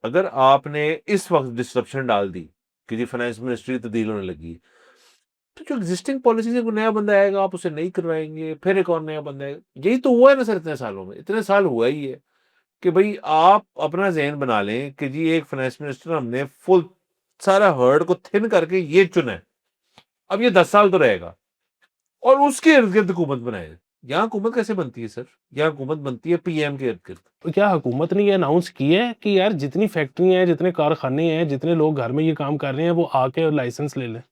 अगर आपने इस वक्त डिस्ट्रप्शन डाल दी कि जी फाइनेंस मिनिस्ट्री तब्दील होने लगी, तो जो एग्जिस्टिंग पॉलिसीज है, कोई नया बंदा आएगा, आप उसे नहीं करवाएंगे, फिर एक और नया बंदा आएगा। यही तो हुआ है ना सर, इतने सालों में, इतने साल हुआ ही है कि भाई आप अपना ज़हन बना लें कि जी एक फाइनेंस मिनिस्टर हमने फुल सारा हर्ड को थिन करके ये चुना है, अब ये 10 साल तो रहेगा और उसके इर्द-गिर्द हुकूमत बनाए। यहाँ हुकूमत कैसे बनती है सर? यहाँ हुकूमत बनती है पीएम के इर्द-गिर्द। तो क्या हुकूमत ने ये अनाउंस किया है कि यार जितनी फैक्ट्रियाँ हैं, जितने कारखाने हैं, जितने लोग घर में ये काम कर रहे हैं, वो आके लाइसेंस ले लें?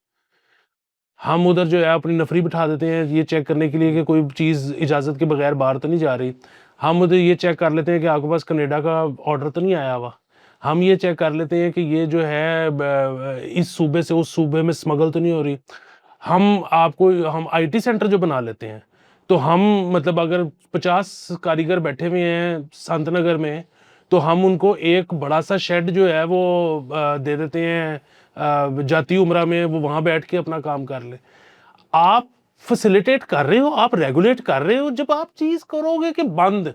हम उधर जो है अपनी नफरी बिठा देते हैं ये चेक करने के लिए कि कोई चीज़ इजाज़त के बगैर बाहर तो नहीं जा रही। हम उधर ये चेक कर लेते हैं कि आपके पास कनाडा का ऑर्डर तो नहीं आया हुआ। हम ये चेक कर लेते हैं कि ये जो है इस सूबे से उस सूबे में स्मगल तो नहीं हो रही। हम आईटी सेंटर जो बना लेते हैं, तो हम मतलब अगर 50 कारीगर बैठे हुए हैं संत नगर में, तो हम उनको एक बड़ा सा शेड जो है वो दे देते हैं जाती उम्रा में, वो वहाँ बैठ के अपना काम कर ले। आप फैसिलिटेट कर रहे हो, आप रेगुलेट कर रहे हो, जब आप चीज़ करोगे कि बंद,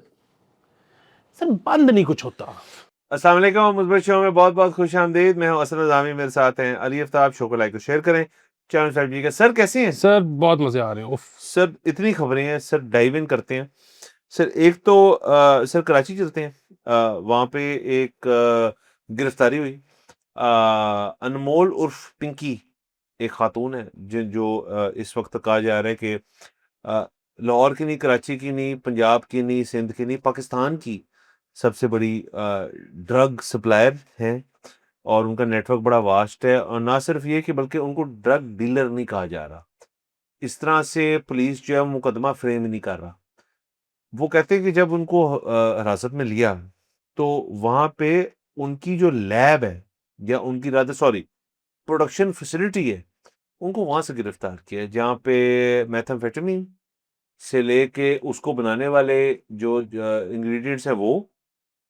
सर बंद नहीं कुछ होता। अस्सलाम वालेकुम, मुस्बत शो में बहुत-बहुत खुश-आमदीद। मैं हूं असद निज़ामी, मेरे साथ हैं अली आफ्ताब। शो को लाइक और शेयर करें, चैनल सब्सक्राइब कीजिएगा। सर कैसे हैं? सर बहुत मज़े आ रहे हैं। उफ! सर इतनी खबरें हैं सर, डाइव इन करते हैं। सर एक तो सर कराची चलते हैं। वहाँ पे एक गिरफ्तारी हुई। अनमोल उर्फ पिंकी एक खातून है जो इस वक्त कहा जा रहा है कि लाहौर की नहीं, कराची की नहीं, पंजाब की नहीं, सिंध की नहीं, पाकिस्तान की सबसे बड़ी ड्रग सप्लायर हैं और उनका नेटवर्क बड़ा वास्ट है। और ना सिर्फ ये कि बल्कि उनको ड्रग डीलर नहीं कहा जा रहा। इस तरह से पुलिस जो है मुकदमा फ्रेम ही नहीं कर रहा। वो कहते हैं कि जब उनको हिरासत में लिया तो वहाँ पे उनकी जो लैब है या उनकी रादर सॉरी प्रोडक्शन फैसिलिटी है, उनको वहाँ से गिरफ्तार किया है जहाँ पे मेथाम्फेटामिन से लेके उसको बनाने वाले जो इंग्रेडिएंट्स हैं वो,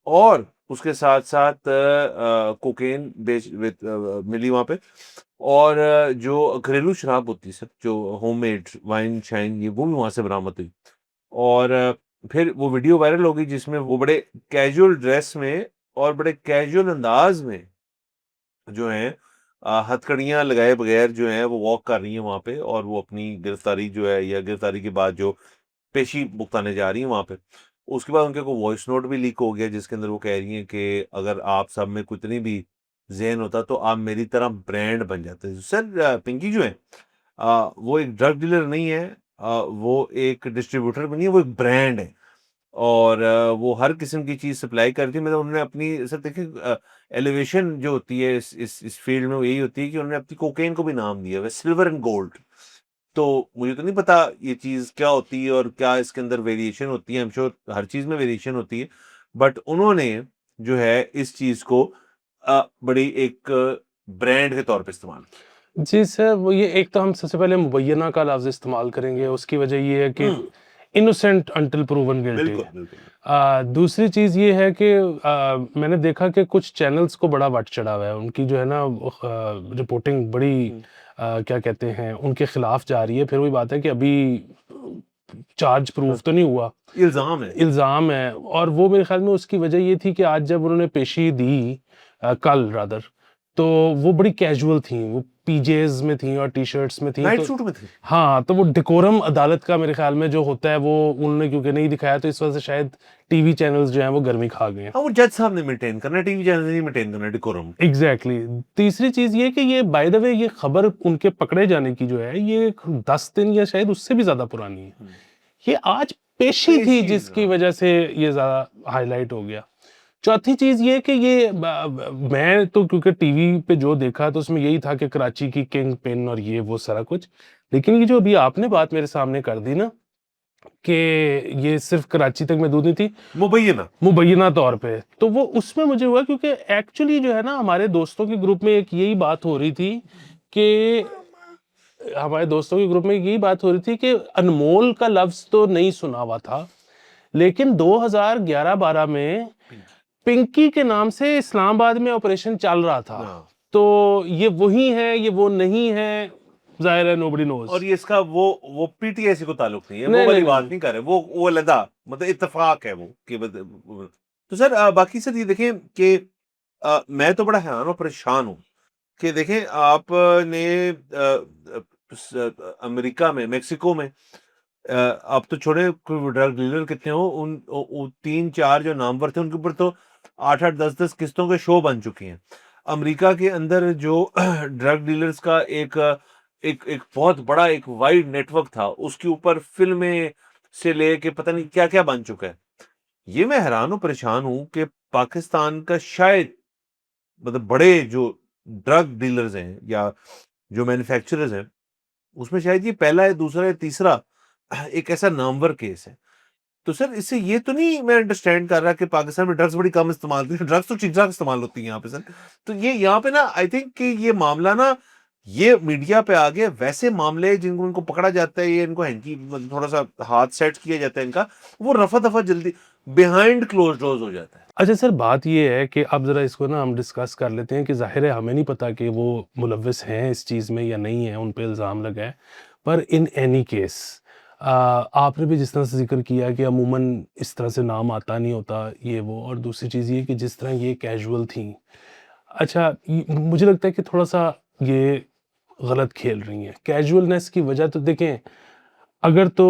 और उसके साथ-साथ कोकेन मिली वहाँ पे। और जो घरेलू शराब होती है सर, जो होममेड वाइन शाइन, ये वो भी वहाँ से बरामद हुई। और फिर वो वीडियो वायरल हो गई जिसमें वो बड़े कैजुअल ड्रेस में और बड़े कैजुअल अंदाज में जो है हथकड़ियाँ लगाए बगैर जो है वो वॉक कर रही हैं वहाँ पे, और वो अपनी गिरफ्तारी जो है या गिरफ्तारी के बाद जो पेशी भुगताने जा रही हैं वहाँ पे। उसके बाद उनके को वॉइस नोट भी लीक हो गया जिसके अंदर वो कह रही हैं कि अगर आप सब में कितनी भी ज़हन होता तो आप मेरी तरह ब्रांड बन जाते। सर पिंकी जो है वो एक ड्रग डीलर नहीं है, वो एक डिस्ट्रीब्यूटर भी नहीं है, वो एक ब्रांड है। और वो हर किस्म की चीज़ सप्लाई करती है। मतलब उन्होंने अपनी सर देखिए एलिवेशन जो होती है इस फ़ील्ड में वो यही होती है कि उन्होंने अपनी कोकेन को भी नाम दिया हुआ है सिल्वर एंड गोल्ड। तो मुझे तो नहीं पता ये चीज़ क्या होती है और क्या इसके अंदर वेरिएशन होती है। आई एम श्योर हर चीज़ में वेरिएशन होती है। बट उन्होंने जो है इस चीज़ को बड़ी एक ब्रांड के तौर पे इस्तेमाल किया। जी सर, वो ये एक तो हम सबसे पहले मुबैना का लफ्ज़ इस्तेमाल करेंगे, उसकी वजह ये है कि हुँ, इनोसेंट अंटिल प्रूवन गिल्टी। बिल्कुल, बिल्कुल। दूसरी चीज़ ये है कि मैंने देखा कि कुछ चैनल्स को बड़ा वट चढ़ा हुआ है। उनकी जो है ना रिपोर्टिंग बड़ी हुँ, क्या कहते हैं, उनके खिलाफ जा रही है। फिर वही बात है कि अभी चार्ज हाँ, प्रूफ तो नहीं हुआ, इल्ज़ाम है। इल्ज़ाम है। और वो मेरे ख्याल में उसकी वजह ये थी कि आज जब उन्होंने पेशी दी कल रादर, तो वो बड़ी कैजुअल थी, वो पीजेज़ में थी और टी-शर्ट्स में थी। नाइट तो सूट में थी। हाँ, तो वो डेकोरम अदालत का मेरे ख्याल में जो होता है वो उन्होंने क्योंकि नहीं दिखाया, तो इस वजह से शायद टीवी चैनल्स जो हैं वो गर्मी खा गए हैं। हाँ, वो जज साहब ने मेंटेन करना है, टीवी चैनल ने नहीं मेंटेन करना डेकोरम। एग्जैक्टली तीसरी चीज ये कि ये बाय द वे ये खबर उनके पकड़े जाने की जो है ये 10 दिन या शायद उससे भी ज्यादा पुरानी है। हुँ, ये आज पेशी थी पेशी जिसकी हाँ। वजह से ये ज्यादा हाईलाइट हो गया। चौथी चीज ये कि मैं तो क्योंकि टीवी पे जो देखा तो उसमें यही था कि कराची की किंग पिन और ये वो सारा कुछ। लेकिन ये जो अभी आपने बात मेरे सामने कर दी ना कि ये सिर्फ कराची तक महदूद नहीं थी, मुबैना। मुबैना तौर पे, तो वो उसमें मुझे हुआ क्योंकि एक्चुअली जो है ना हमारे दोस्तों के ग्रुप में एक यही बात हो रही थी कि हमारे दोस्तों के ग्रुप में यही बात हो रही थी कि अनमोल का लफ्ज तो नहीं सुना हुआ था, लेकिन 2011-12 में पिंकी। पिंकी के नाम से इस्लामाबाद में ऑपरेशन चल रहा था। हाँ। तो ये वही है, ये वो नहीं है, जाहिर है नोबडी नोज। और ये इसका वो पीटीआईसी को ताल्लुक नहीं है, वो नहीं नहीं वाली नहीं, बात नहीं। नहीं कर रहे, वो अलहदा मतलब इत्तेफाक है वो कि तो सर बाकी सर ये देखें कि मैं तो बड़ा हैरान और परेशान हूँ कि देखें आपने अमेरिका में, मेक्सिको में आप तो छोड़े ड्रग डीलर कितने हो, उन 3-4 जो नामवर थे उनके ऊपर तो 8-8 10-10 किस्तों के शो बन चुके हैं। अमेरिका के अंदर जो ड्रग डीलर्स का एक बहुत बड़ा एक वाइड नेटवर्क था, उसके ऊपर फ़िल्में से लेके पता नहीं क्या-क्या बन चुका है। ये मैं हैरान और परेशान हूँ कि पाकिस्तान का शायद मतलब बड़े जो ड्रग डीलर्स हैं या जो मैन्युफैक्चरर्स हैं, उसमें शायद ये पहला या दूसरा या तीसरा एक ऐसा नामवर केस है। तो सर इससे ये तो नहीं मैं अंडरस्टैंड कर रहा कि पाकिस्तान में ड्रग्स बड़ी कम इस्तेमाल होती है, ड्रग्स तो ठीक-ठाक इस्तेमाल होती है यहाँ पे सर। तो ये यहाँ पे ना आई थिंक कि ये मामला ना ये मीडिया पे आ गया, वैसे मामले जिनको इनको पकड़ा जाता है, ये इनको हैंकी मतलब थोड़ा-सा हाथ सेट किया जाता है इनका, वो रफ़ा-दफ़ा जल्दी बिहाइंड क्लोज़्ड डोर्स हो जाता है। अच्छा सर, बात ये है कि अब ज़रा इसको ना हम डिस्कस कर लेते हैं कि ज़ाहिर है हमें नहीं पता कि वो मुलव्विस हैं इस चीज़ में या नहीं है, उन पे इल्ज़ाम लगा है। पर इन एनी केस आपने भी जिस तरह से ज़िक्र किया कि अमूमन इस तरह से नाम आता नहीं होता ये वो, और दूसरी चीज़ ये कि जिस तरह ये कैजुअल थीं। अच्छा, मुझे लगता है कि थोड़ा-सा ये गलत खेल रही हैं। कैजुअलनेस की वजह तो देखें, अगर तो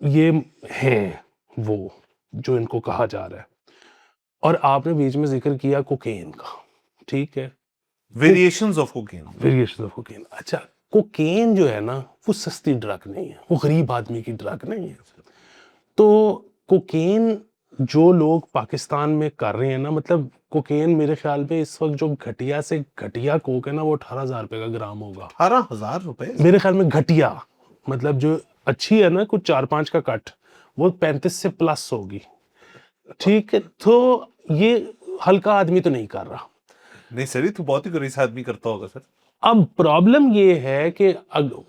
ये हैं वो जो इनको कहा जा रहा है, और आपने बीच में ज़िक्र किया कोकेन का, ठीक है? को variations of cocaine. Variation of cocaine. अच्छा, कोकेन जो है ना, वो सस्ती ड्रग नहीं है, वो गरीब आदमी की ड्रग नहीं है। तो कोकेन जो लोग पाकिस्तान में कर रहे हैं ना, मतलब कोकेन मेरे ख़्याल में इस वक़्त जो घटिया से घटिया कोक है ना, वो ₹18,000 का ग्राम होगा। ₹18,000 मेरे ख़्याल में घटिया, मतलब जो अच्छी है ना कुछ 4-5 का कट, वो 35 से प्लस होगी। ठीक है, तो ये हल्का आदमी तो नहीं कर रहा। नहीं सर, ये तो बहुत ही गरीब आदमी करता होगा सर। अब प्रॉब्लम ये है कि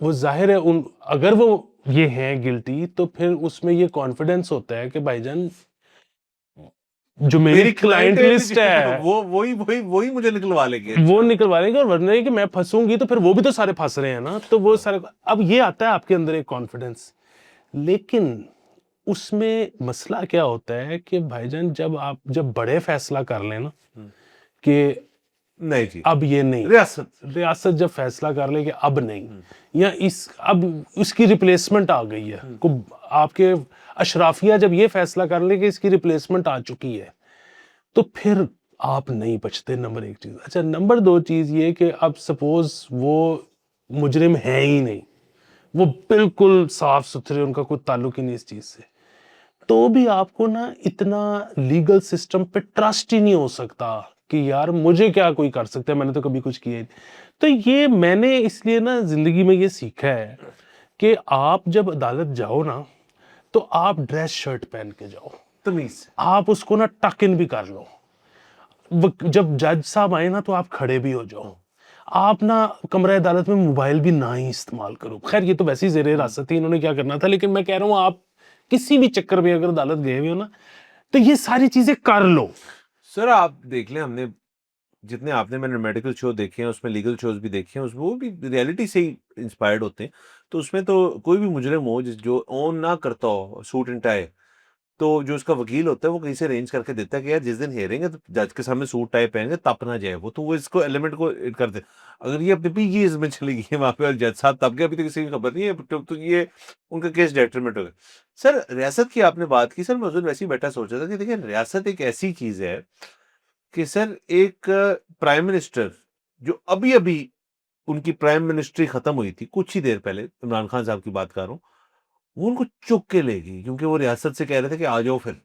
वो ज़ाहिर है उन अगर वो ये हैं गिल्टी, तो फिर उसमें ये कॉन्फिडेंस होता है कि भाईजान जो मेरी मेरी क्लाइंट क्लाइंटेल लिस्ट है वो वही मुझे निकलवा लेंगे। वो अच्छा। निकलवा लेंगे, और वरना ये कि मैं फंसूंगी तो फिर वो भी तो सारे फंस रहे हैं ना, तो वो सारे अब ये आता है आपके अंदर एक कॉन्फिडेंस। लेकिन उसमें मसला क्या होता है कि भाईजान जब बड़े फैसला कर लें ना कि नहीं जी, अब ये नहीं, रियासत। रियासत जब फैसला कर ले कि अब नहीं, या इस अब उसकी रिप्लेसमेंट आ गई है को आपके अशराफिया जब ये फैसला कर ले कि इसकी रिप्लेसमेंट आ चुकी है, तो फिर आप नहीं बचते। नंबर एक चीज। अच्छा, नंबर दो चीज ये कि अब सपोज वो मुजरिम है ही नहीं, वो बिल्कुल साफ सुथरे, उनका कोई ताल्लुक ही नहीं इस चीज से, तो भी आपको ना इतना लीगल सिस्टम पे ट्रस्ट ही नहीं हो सकता कि यार मुझे क्या कोई कर सकता है, मैंने तो कभी कुछ किया ही नहीं। तो ये मैंने इसलिए ना जिंदगी में ये सीखा है कि आप जब अदालत जाओ ना, तो आप ड्रेस शर्ट पहन के जाओ, तमीज से। आप उसको ना टक इन भी कर लो। जब जज साहब आए ना, तो आप खड़े भी हो जाओ। आप ना कमरा अदालत में मोबाइल भी ना ही इस्तेमाल करो। खैर ये तो वैसे ही जेरे हिरासत थी, इन्होंने क्या करना था, लेकिन मैं कह रहा हूँ आप किसी भी चक्कर में अगर अदालत गए हुए हो ना, तो ये सारी चीजें कर लो। सर आप देख लें, हमने जितने आपने मैंने मेडिकल शो देखे हैं, उसमें लीगल शोज भी देखे हैं, उसमें वो भी रियलिटी से ही इंस्पायर्ड होते हैं। तो उसमें तो कोई भी मुजरिम हो जो ओन ना करता हो सूट एंड टाई, तो जो उसका वकील होता है वो कहीं से अरेंज करके देता है कि यार जिस दिन हेयरिंग है तो जज के सामने सूट टाई पहनेंगे, तप ना जाए वो, तो वो इसको एलिमेंट को कर दे। अगर ये अपने भी ये इसमें चली गई है वहां पे और जज साहब तब गए, अभी तो किसी की खबर नहीं है, तो ये उनका केस डेट्रीमेंट हो गया। सर रियासत की आपने बात की, सर मैं उस दिन वैसे ही बैठा सोच रहा था कि देखिए रियासत एक ऐसी चीज है कि सर एक प्राइम मिनिस्टर जो अभी अभी उनकी प्राइम मिनिस्ट्री खत्म हुई थी कुछ ही देर पहले, इमरान खान साहब की बात कर रहा हूँ, वो उनको चुक के ले गई क्योंकि वो रियासत से कह रहे थे कि आ जाओ फिर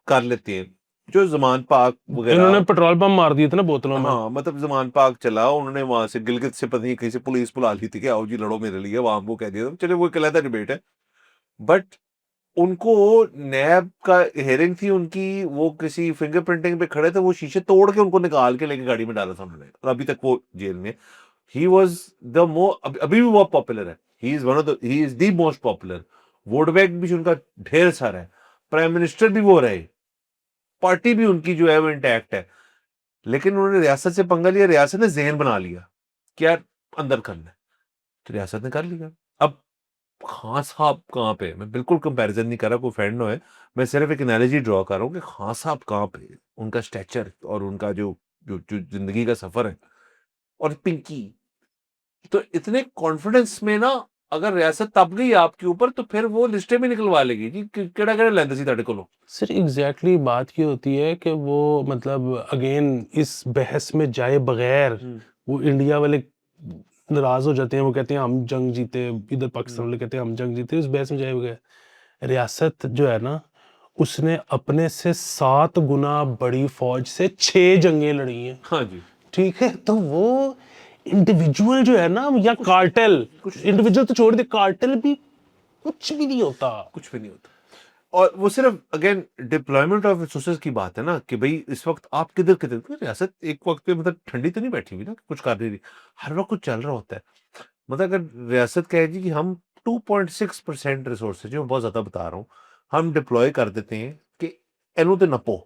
कर लेते हैं जो जमान पाक इन्होंने वगैरह। पेट्रोल पंप मार दिए थे ना बोतलों में। हाँ मतलब जमान पाक चला, उन्होंने वहां से गिलगित से पता नहीं कहीं से पुलिस बुला ली थी कि आओ जी लड़ो मेरे लिए, वहां वो कह दिया था। चलिए वो एक अलग डिबेट है, बट उनको नैब का हेयरिंग थी उनकी, वो किसी फिंगरप्रिंटिंग पे खड़े थे, वो शीशे तोड़ के उनको निकाल के लेके गाड़ी में डाला था उन्होंने, और अभी तक वो जेल में। ही वॉज द अभी भी बहुत पॉपुलर है, he is the most popular. Vote bank भी उनका ढेर सारा है, प्राइम मिनिस्टर भी वो रहे, पार्टी भी उनकी जो है वो इंटैक्ट है। लेकिन उन्होंने रियासत से पंगा लिया, रियासत ने जहन बना लिया कि यार अंदर करना है, तो रियासत ने कर लिया। अब खान साहब कहाँ पे, मैं बिल्कुल कंपैरिजन नहीं कर रहा, कोई फ्रेंड नो है, मैं सिर्फ एक एनालॉजी ड्रॉ कर रहा हूँ कि खान साहब कहाँ पे, उनका स्टैचर और उनका जो जो जो ज़िंदगी का सफ़र है, और पिंकी, तो इतने कॉन्फिडेंस में ना अगर रियासत तप गई आपके ऊपर तो फिर वो लिस्टें भी निकलवा लेगी जी कि केड़ा-केड़ा लैंदा सी तुहाडे कोलों। सर एग्ज़ैक्टली बात ये होती है कि वो मतलब अगेन इस बहस में जाए बगैर हुँ, वो इंडिया वाले नाराज़ हो जाते हैं, वो कहते हैं हम जंग जीते, इधर पाकिस्तान हुँ। वाले कहते हैं हम जंग जीते, उस बहस में जाए बगैर। रियासत जो है ना, उसने अपने से 7 गुना बड़ी फ़ौज से 6 जंगें लड़ी हैं, हाँ जी, ठीक है? तो वो इंडिविजुअल जो है ना या कुछ नहीं, कार्टेल, कुछ नहीं, इंडिविजुअल तो छोड़ दे, कार्टेल भी कुछ भी नहीं होता। कुछ भी नहीं होता। और वो सिर्फ़ अगेन डिप्लॉयमेंट ऑफ रिसोर्सेज़ की बात है ना कि भई इस वक़्त आप किधर-किधर, क्योंकि रियासत एक वक़्त पे मतलब ठंडी तो नहीं बैठी हुई ना, कि कुछ कर नहीं रही। हर वक़्त कुछ चल रहा होता है। मतलब अगर रियासत कहे जी कि हम 2.6% रिसोर्सेज़ जो मैं बहुत ज़्यादा बता रहा हूँ, हम डिप्लॉय कर देते हैं कि इन्हू ते नप्पो,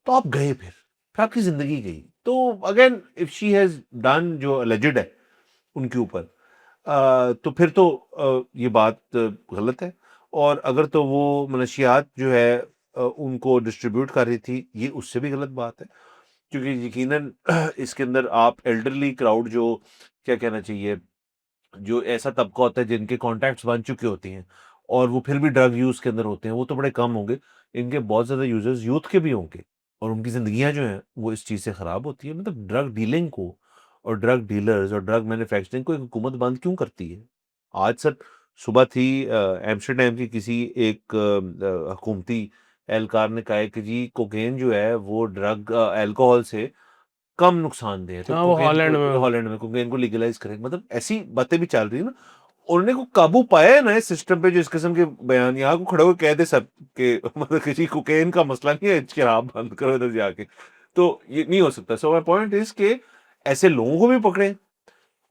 तो आप गए फिर आपकी ज़िंदगी गई। तो again if she has done जो एलिजेड है उनके ऊपर, तो फिर तो ये बात गलत है। और अगर तो वो मनशियात जो है उनको डिस्ट्रीब्यूट कर रही थी, ये उससे भी गलत बात है। क्योंकि यकीनन इसके अंदर आप एल्डरली क्राउड जो, क्या कहना चाहिए, जो ऐसा तबका होता है जिनके कॉन्टैक्ट्स बन चुके होती हैं और वो फिर भी ड्रग यूज़ के अंदर होते हैं, वो तो बड़े कम होंगे। इनके बहुत ज़्यादा यूज़र्स यूथ के भी होंगे और उनकी ज़िंदगियाँ जो हैं, वो इस चीज़ से ख़राब होती हैं। मतलब ड्रग डीलिंग को और ड्रग डीलर्स और ड्रग मैन्युफैक्चरिंग को एक हुकूमत बंद क्यों करती है? आज सर सुबह थी एम्स्टर्डम की किसी एक हुकूमती एहलकार ने कहा है कि जी कोकेन जो है वो ड्रग अल्कोहल से कम नुकसानदेह है, तो हाँ, वो कोकेन हॉलैंड को, में हॉलैंड में कोकेन को लीगलाइज़ करें। मतलब ऐसी बातें भी चल रही है ना। उन्होंने को काबू पाया है ना इस सिस्टम पे जो इस किस्म के बयान यहाँ को खड़े होके कह दे सब कि मतलब किसी कोकेन का मसला नहीं है, शराब बंद करो इधर जाके। तो ये नहीं हो सकता। सो माय पॉइंट इज़ कि ऐसे लोगों को भी पकड़ें,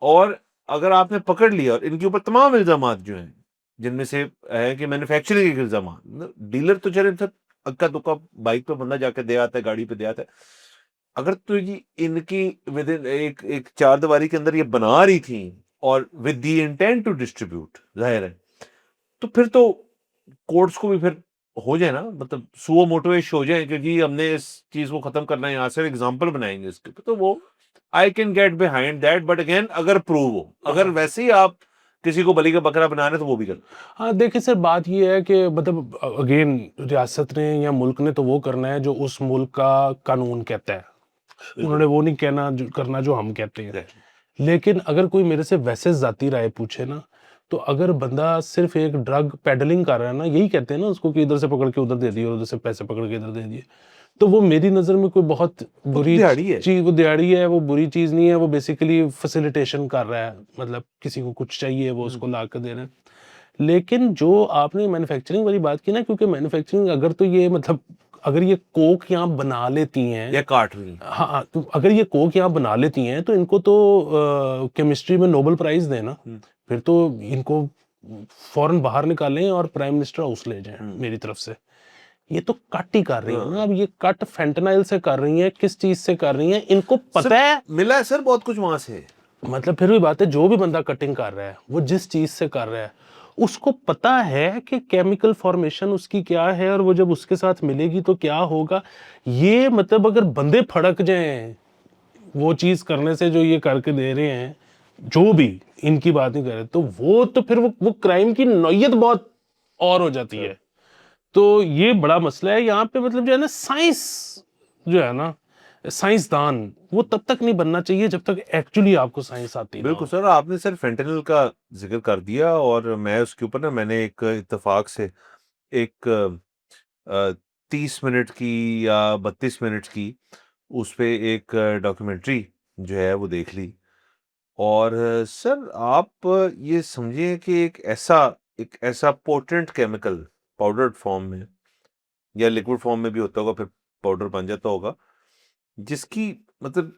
और अगर आपने पकड़ लिया और इनके ऊपर तमाम इल्ज़ामात जो हैं, जिनमें से है कि मैन्युफैक्चरिंग के इल्ज़ामात, मतलब डीलर तो चले सब अक्का-दुक्का बाइक पे बंदा जाके दे आता है, गाड़ी पे दे आता है। अगर तो ये इनकी विदिन एक एक चारदीवारी के अंदर ये बना रही थी और with the intent to distribute, ज़ाहिर है, तो फिर तो कोर्ट्स को भी फिर हो जाए ना, मतलब सुओ मोटो इश हो जाए कि जी हमने इस चीज़ को खत्म करना है, यहाँ से एग्ज़ाम्पल बनाएँगे इसके ऊपर, तो वो I can get behind that, but again अगर प्रूव हो, अगर हाँ। वैसे ही आप किसी को बलि का बकरा बना रहे हैं तो वो भी गलत। हाँ, देखिए सर बात ये है कि मतलब अगेन रियासत ने या मुल्क ने तो वो करना है जो उस मुल्क का कानून कहता है। बिल्कुल, उन्होंने वो नहीं कहना जो करना जो हम कहते हैं। एग्ज़ैक्टली। लेकिन अगर कोई मेरे से वैसे ज़ाती राय पूछे ना, तो अगर बंदा सिर्फ़ एक ड्रग पेडलिंग कर रहा है ना, यही कहते हैं ना उसको कि इधर से पकड़ के उधर दे दिए और उधर से पैसे पकड़ के इधर दे दिए। तो वो मेरी नज़र में कोई बहुत वो तो बुरी दिहाड़ी है। चीज़ वो दिहाड़ी है, वो बुरी चीज़ नहीं है, वो बेसिकली फ़ैसिलिटेशन कर रहा है। मतलब किसी को कुछ चाहिए वो हुँ, उसको ला के दे रहा है। लेकिन जो आपने मैन्युफैक्चरिंग वाली बात की ना, क्योंकि मैन्युफैक्चरिंग अगर तो ये मतलब अगर ये कोक यहाँ बना लेती हैं, या काट रही हैं। हाँ, तो अगर ये कोक यहाँ बना लेती हैं तो इनको तो केमिस्ट्री में नोबेल प्राइज़ दें ना। हुँ, फिर तो इनको फ़ौरन बाहर निकालें और प्राइम मिनिस्टर हाउस ले जाएँ हुँ, मेरी तरफ से। ये तो कट ही कर रही हैं ना, हाँ। अब ये कट फेंटानिल से कर रही हैं, किस चीज़ से कर रही हैं, इनको सर पता है। मिला है सर बहुत कुछ वहाँ से। मतलब फिर भी बात है, जो भी बंदा कटिंग कर रहा है, वो जिस चीज़ से कर रहा है, उसको पता है कि केमिकल फॉर्मेशन उसकी क्या है और वो जब उसके साथ मिलेगी तो क्या होगा। ये मतलब अगर बंदे फड़क जाएँ, वो चीज़ करने से जो ये करके दे रहे हैं, जो भी इनकी बात नहीं कर रहे, तो वो तो फिर वो क्राइम की नौइयत बहुत और हो जाती सर है। तो ये बड़ा मसला है यहाँ पे, मतलब जो है ना साइंस जो है ना, साइंसदान वो तब तक नहीं बनना चाहिए जब तक एक्चुअली आपको साइंस आती ना बिल्कुल हो। सर, आपने सर फेंटेनिल का ज़िक्र कर दिया और मैं उसके ऊपर ना मैंने एक इत्तेफ़ाक से एक 30 मिनट की या 32 मिनट की उस पे एक डॉक्यूमेंट्री जो है वो देख ली। और सर आप ये समझिए कि एक ऐसा पोटेंट केमिकल पाउडर्ड फॉर्म में या लिक्विड फॉर्म में भी होता होगा, फिर पाउडर बन जाता होगा, जिसकी मतलब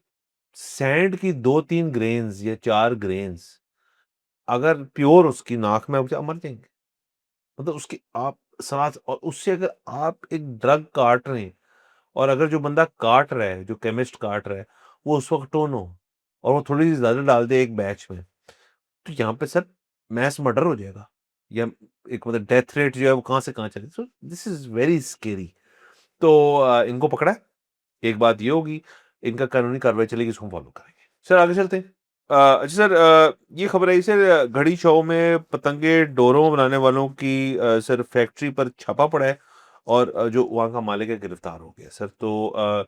सैंड की 2-3 ग्रेन्स या 4 ग्रेन्स अगर प्योर उसकी नाक में आप मर जाएँगे। मतलब उसकी आप साँस, और उससे अगर आप एक ड्रग काट रहे हैं और अगर जो बंदा काट रहा है, जो केमिस्ट काट रहा है, वो उस वक़्त टोन हो और वो थोड़ी-सी ज़्यादा डाल दे एक बैच में, तो यहाँ पे सर मैस मर्डर हो जाएगा या एक मतलब डेथ रेट जो है वो कहाँ से कहाँ चले। So this is very scary. तो इनको पकड़ा है, एक बात ये होगी। इनका कानूनी कार्रवाई चलेगी, इसको फॉलो करेंगे। सर आगे चलते हैं। अच्छा सर, ये खबर आई सर, घड़ी शो में पतंगे डोरों बनाने वालों की सर फैक्ट्री पर छापा पड़ा है और जो वहाँ का मालिक है गिरफ्तार हो गया। सर तो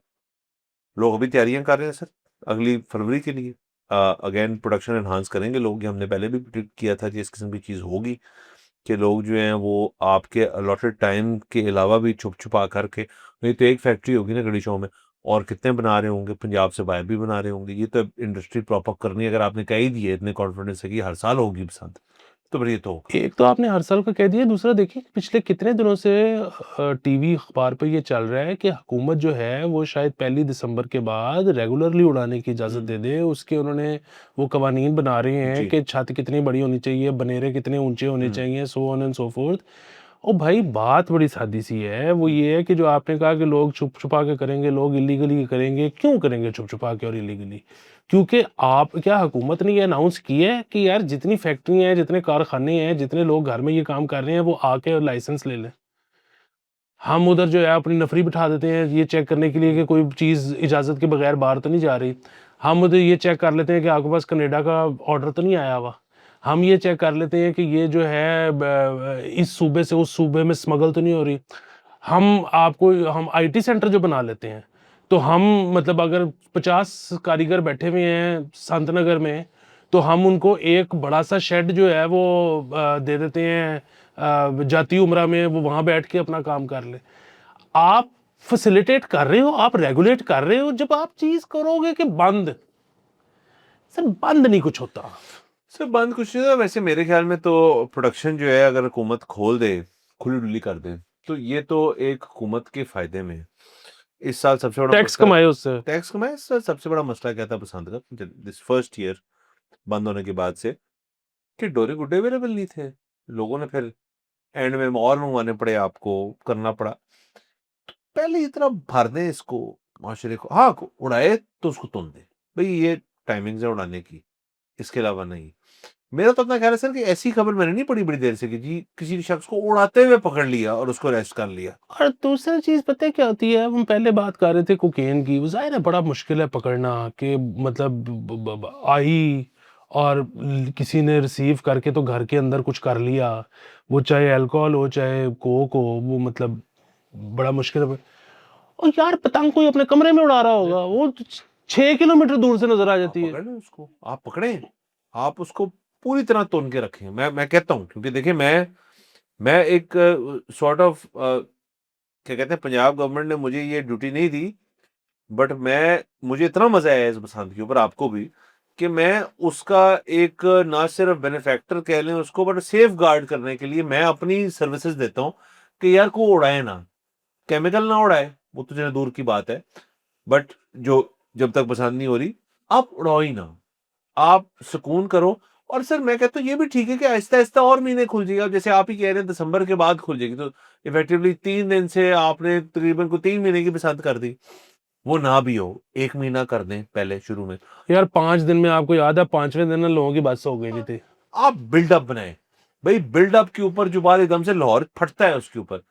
लोग अभी तैयारियां कर रहे हैं सर अगली फरवरी के लिए। अगेन प्रोडक्शन एनहांस करेंगे लोग, ये हमने पहले भी प्रिडिक्ट किया था कि इस किस्म की चीज़ होगी कि लोग जो हैं वो आपके अलॉटेड टाइम के अलावा भी छुप छुपा करके, नहीं तो एक फैक्ट्री होगी ना गड़ी शो में, और कितने बना रहे होंगे, पंजाब से बाहर भी बना रहे होंगे। ये तो इंडस्ट्री प्रॉप अप करनी है। अगर आपने कह ही दिए इतने कॉन्फिडेंस है कि हर साल होगी बसंत, तो फिर ये तो होगा। एक तो आपने हर साल का कह दिया, दूसरा देखिए पिछले कितने दिनों से टीवी अखबार पे ये चल रहा है कि हुकूमत जो है वो शायद 1 दिसंबर के बाद रेगुलरली उड़ाने की इजाज़त दे दे। उसके उन्होंने वो कवानीन बना रहे हैं जी। कि छत कितनी बड़ी होनी चाहिए, बनेरे कितने ऊंचे होने हम्म। चाहिए, so on and so forth. ओ भाई बात बड़ी सादी सी है, वो ये है कि जो आपने कहा कि लोग छुप छुपा के करेंगे, लोग इलीगली करेंगे। क्यों करेंगे छुप छुपा के और इलीगली? क्योंकि आप क्या हुकूमत ने ये अनाउंस किया है कि यार जितनी फैक्ट्री हैं, जितने कारखाने हैं, जितने लोग घर में ये काम कर रहे हैं, वो आके और लाइसेंस ले लें। हम उधर जो है अपनी नफरी बिठा देते हैं ये चेक करने के लिए कि कोई चीज़ इजाज़त के बगैर बाहर तो नहीं जा रही। हम उधर ये चेक कर लेते हैं कि आपके पास कनाडा का ऑर्डर तो नहीं आया हुआ। हम ये चेक कर लेते हैं कि ये जो है इस सूबे से उस सूबे में स्मगल तो नहीं हो रही। हम आईटी सेंटर जो बना लेते हैं, तो हम मतलब अगर 50 कारीगर बैठे हुए हैं संत नगर में, तो हम उनको एक बड़ा सा शेड जो है वो दे देते हैं जाती उम्रा में, वो वहाँ बैठ के अपना काम कर ले। आप फैसिलिटेट कर रहे हो, आप रेगुलेट कर रहे हो। जब आप चीज़ करोगे कि बंद, सर बंद नहीं कुछ होता। सर बंद कुछ नहीं था वैसे, मेरे ख्याल में तो प्रोडक्शन जो है अगर हुकूमत खोल दे, खुली डुली कर दे, तो ये तो एक हुकूमत के फायदे में है। इस साल सबसे बड़ा टैक्स मसला कमाए उससे। टैक्स कमाए। सर सबसे बड़ा मसला क्या था बसंत का, दिस फर्स्ट ईयर बंद होने के बाद से, कि डोरे गुड्डे अवेलेबल नहीं थे। लोगों ने फिर एंड में और मंगवाने पड़े, आपको करना पड़ा। पहले इतना भर दें इसको माशरे को, हाँ उड़ाए तो उसको तुन दे भाई, ये टाइमिंग है उड़ाने की, इसके अलावा नहीं। मेरा तो अपना ख्याल है सर कि ऐसी खबर मैंने नहीं पड़ी बड़ी देर से कि जी किसी शख्स को उड़ाते हुए पकड़ लिया और उसको अरेस्ट कर लिया। और दूसरी चीज़ पता है क्या होती है? हम पहले बात कर रहे थे कोकेन की, वो ज़ाहिर है बड़ा मुश्किल है पकड़ना कि मतलब आई और किसी ने रिसीव करके तो घर के अंदर कुछ कर लिया, वो चाहे अल्कोहल हो चाहे कोक हो, वो मतलब बड़ा मुश्किल है। और यार पतंग कोई अपने कमरे में उड़ा रहा होगा, वो 6 किलोमीटर दूर से नजर आ आप जाती है। पकड़ लें उसको, आप पकड़ें, आप उसको पूरी तरह तोन के रखें। मैं कहता हूँ, क्योंकि देखिए मैं एक सॉर्ट ऑफ क्या कहते हैं, पंजाब गवर्नमेंट ने मुझे ये ड्यूटी नहीं दी, बट मुझे इतना मजा आया इस बसंत के ऊपर, आपको भी, कि मैं उसका एक ना सिर्फ बेनिफैक्टर कह लें उसको, बट सेफ गार्ड करने के लिए मैं अपनी सर्विसेज देता हूँ कि यार को उड़ाए ना, केमिकल ना उड़ाए, वो तो जरा दूर की बात है, बट जो जब तक पसंद नहीं हो रही आप उड़ाओ ही ना, आप सुकून करो। और सर मैं कहता हूँ ये भी ठीक है कि आहिस्ता आहिस्ता और महीने खुल जाएगा, जैसे आप ही कह रहे हैं दिसंबर के बाद खुल जाएगी, तो इफेक्टिवली 3 दिन से आपने तकरीबन को 3 महीने की पसंद कर दी। वो ना भी हो, 1 महीना कर दें पहले शुरू में। यार 5 दिन में आपको याद है 5वें दिन ना लोगों की बस हो गई नहीं थी। आप बिल्डअप बनाए भाई, बिल्डअप के ऊपर जो बात एकदम से लाहौर फटता है उसके ऊपर,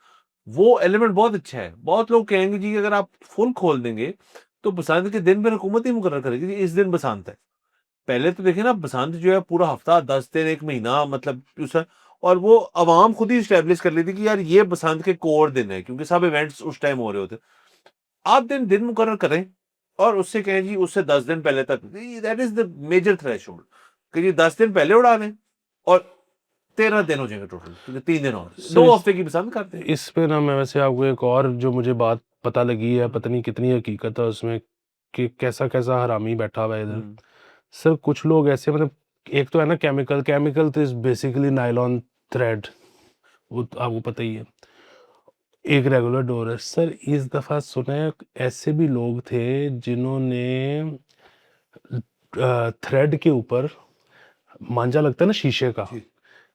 वो एलिमेंट बहुत अच्छा है। बहुत लोग कहेंगे जी अगर आप फुल खोल देंगे तो बसंत के दिन पर हुकूमत ही मुकर्रर करेगी जी इस दिन बसंत है। पहले तो देखिए ना, बसंत जो है पूरा हफ्ता, 10 दिन, 1 महीना, मतलब और वो अवाम खुद ही स्टैब्लिश कर लेती कि यार ये बसंत के कोर दिन है, क्योंकि सब इवेंट्स उस टाइम हो रहे होते। आप दिन दिन मुकर्रर करें और उससे कहें जी उससे 10 दिन पहले तक, that is the major threshold, कि जी 10 दिन पहले उड़ा दें और 13 दिन हो जाएंगे टोटल, क्योंकि 3 दिन और सर 2 हफ्ते की पसंद करते हैं। इस पे ना मैं वैसे आपको एक और जो मुझे बात पता लगी है, पता नहीं कितनी हकीकत है उसमें, कि कैसा कैसा हरामी बैठा हुआ है इधर। हम्म। सर कुछ लोग ऐसे मतलब, एक तो है ना केमिकल तो इज बेसिकली नायलॉन थ्रेड, वो तो आपको पता ही है। एक रेगुलर डोर है सर, इस दफा सुना है ऐसे भी लोग थे जिन्होंने थ्रेड के ऊपर मांझा लगता है ना शीशे का, जी।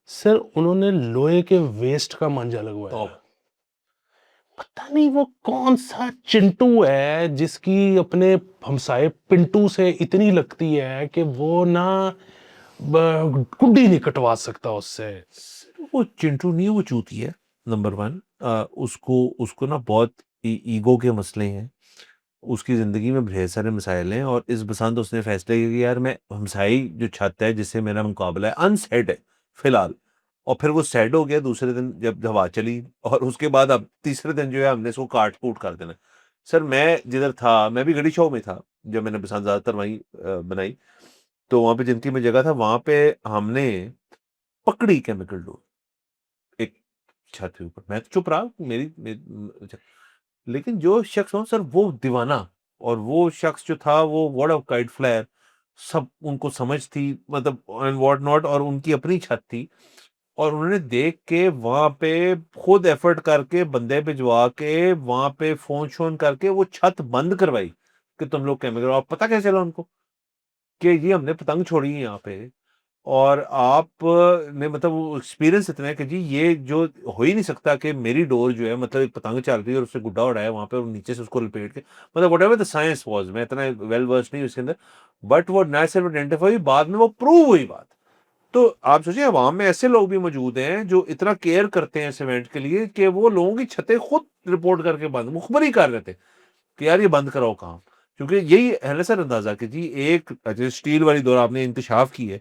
सर उन्होंने लोहे के वेस्ट का मांझा लगवाया है। टॉप। पता नहीं वो कौन सा चिंटू है जिसकी अपने हमसाए पिंटू से इतनी लगती है कि वो ना गुड्डी नहीं कटवा सकता उससे। वो चिंटू नहीं है, वो चूती है, नंबर 1। उसको उसको ना बहुत ईगो के मसले हैं, उसकी ज़िंदगी में ढेर सारे मसाइल हैं और इस बसंत उसने फैसला किया कि यार मैं हमसाई जो छत है जिससे मेरा मुकाबला है अनसेड है फिलहाल, और फिर वो सेट हो गया दूसरे दिन जब हवा चली, और उसके बाद अब तीसरे दिन जो है हमने इसको काट कूट कर देना। सर मैं जिधर था, मैं भी गढ़ी शो में था जब मैंने बसंत ज़्यादातर वहीं बनाई, तो वहाँ पे जिनकी में जगह था वहाँ पे हमने पकड़ी केमिकल डोज एक छत के ऊपर। मैं तो चुप रहा, अच्छा, लेकिन जो शख्स हो सर वो दीवाना, और वो शख्स जो था वो व्हाट अ काइट फ्लायर, सब उनको समझ थी मतलब एंड व्हाट नॉट, और उनकी अपनी छत थी, और उन्होंने देख के वहां पे खुद एफर्ट करके बंदे भिजवा के वहां पे फोन शोन करके वो छत बंद करवाई कि तुम लोग केमिकल। और पता कैसे चला उनको कि ये हमने पतंग छोड़ी है यहाँ पे, और आप ने मतलब वो एक्सपीरियंस इतना है कि जी ये जो हो ही नहीं सकता कि मेरी डोर जो है मतलब एक पतंग चल रही है और उससे गुड्डा उड़ाया वहां पे और नीचे से उसको लपेट के, मतलब व्हाटएवर द साइंस वाज, मैं इतना वेल वर्स नहीं हूं इसके अंदर, बट वो ना सिर्फ आइडेंटिफाई, बाद में वो प्रूव हुई बात। तो आप सोचिए अवाम में ऐसे लोग भी मौजूद हैं जो इतना केयर करते हैं इस इवेंट के लिए कि वो लोगों की छतें खुद रिपोर्ट करके बंद मुखबरी कर रहे थे कि यार ये बंद कराओ काम, क्योंकि यही है ना सर अंदाजा कि जी एक जैसे स्टील वाली डोर आपने इंकशाफ की है,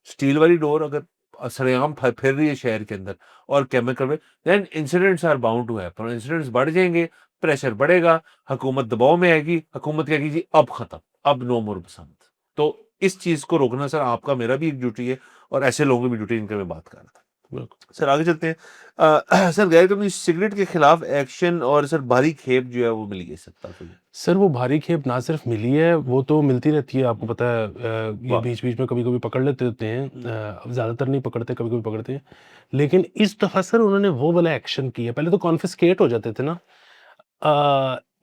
स्टील वाली डोर अगर सरेआम फिर रही है शहर के अंदर और केमिकल में, then incidents are bound to happen, incidents बढ़ जाएंगे, प्रेशर बढ़ेगा, हुकूमत दबाव में आएगी, हुकूमत कहेगी जी अब खत्म, अब नो मोर बसंत। तो इस चीज को रोकना सर आपका मेरा भी एक ड्यूटी है, और ऐसे लोगों की भी ड्यूटी, इनके मैं बात कर रहा था। बिल्कुल। सर आगे चलते हैं। सर गैर कानूनी सिगरेट के खिलाफ एक्शन और सर भारी खेप जो है वो मिली है सत्ता को। सर वो भारी खेप ना सिर्फ मिली है, वो तो मिलती रहती है, आपको पता है। ये वाह। बीच-बीच में कभी-कभी पकड़ लेते होते हैं। ज़्यादातर नहीं पकड़ते, कभी-कभी पकड़ते हैं। लेकिन इस दफ़ा सर उन्होंने वो वाला एक्शन किया, पहले तो कॉन्फिस्केट हो जाते थे ना।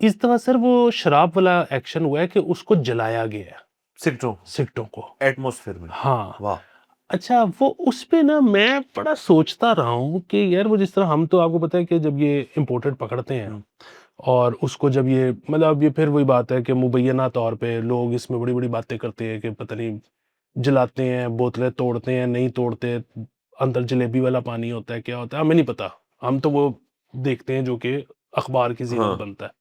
इस दफ़ा सर वो शराब वाला एक्शन हुआ है कि उसको जलाया गया है, सिगरेटों सिगरेटों को। एटमॉस्फेयर में। हाँ। वाह। अच्छा, वो उस पे ना मैं बड़ा सोचता रहा हूँ कि यार वो जिस तरह हम तो आपको पता है कि जब ये इम्पोर्टेड पकड़ते हैं हम्म, और उसको जब ये मतलब अब ये फिर वही बात है कि मुबैना तौर पे लोग इसमें बड़ी-बड़ी बातें करते हैं कि पता नहीं जलाते हैं, बोतलें तोड़ते हैं, नहीं तोड़ते, अंदर जलेबी वाला पानी होता है, क्या होता है, हमें नहीं पता। हम तो वो देखते हैं जो कि अखबार की ज़ीनत हाँ। बनता है।